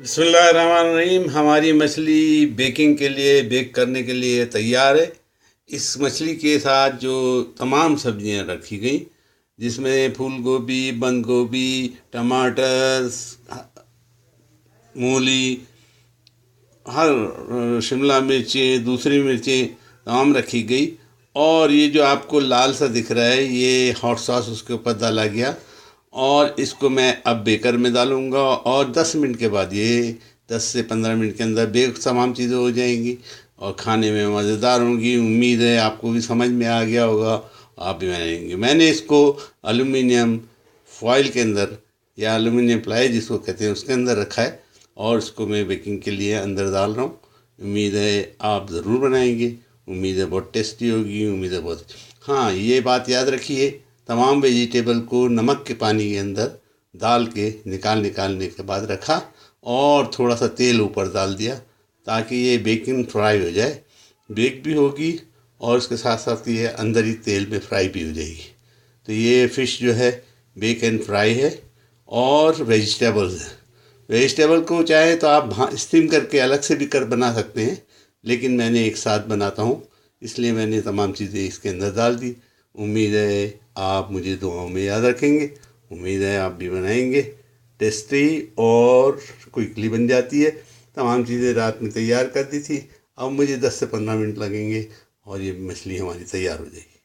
बिस्मिल्लाहिर्रहमानिर्रहीम। हमारी मछली बेकिंग के लिए, बेक करने के लिए तैयार है। इस मछली के साथ जो तमाम सब्जियां रखी गई, जिसमें फूल गोभी, बंद गोभी, टमाटर, मूली, हर शिमला मिर्चें, दूसरी मिर्चें तमाम रखी गई। और ये जो आपको लाल सा दिख रहा है, ये हॉट सॉस उसके ऊपर डाला गया। और इसको मैं अब बेकर में डालूँगा और 10 मिनट के बाद, ये 10 से 15 मिनट के अंदर बेक तमाम चीज़ें हो जाएंगी और खाने में मज़ेदार होंगी। उम्मीद है आपको भी समझ में आ गया होगा, आप भी बनाएंगे। मैंने इसको एल्युमिनियम फॉइल के अंदर, या एल्युमिनियम प्लाई जिसको कहते हैं, उसके अंदर रखा है और इसको मैं बेकिंग के लिए अंदर डाल रहा हूँ। उम्मीद है आप ज़रूर बनाएंगे। उम्मीद है बहुत टेस्टी होगी। उम्मीद है बहुत। हाँ, ये बात याद रखिए, तमाम वेजिटेबल को नमक के पानी के अंदर डाल के निकालने के बाद रखा और थोड़ा सा तेल ऊपर डाल दिया ताकि ये बेकिंग फ्राई हो जाए, बेक भी होगी और उसके साथ साथ ये अंदर ही तेल में फ्राई भी हो जाएगी। तो ये फ़िश जो है बेक एंड फ्राई है। और वेजिटेबल्स है, वेजिटेबल को चाहे तो आप स्टीम करके अलग से भी कर बना सकते हैं, लेकिन मैंने एक साथ बनाता हूँ, इसलिए मैंने तमाम चीज़ें इसके अंदर डाल दी। उम्मीद है आप मुझे दुआओं में याद रखेंगे। उम्मीद है आप भी बनाएंगे। टेस्टी और क्विकली बन जाती है। तमाम चीज़ें रात में तैयार कर दी थी, अब मुझे 10 से 15 मिनट लगेंगे और ये मछली हमारी तैयार हो जाएगी।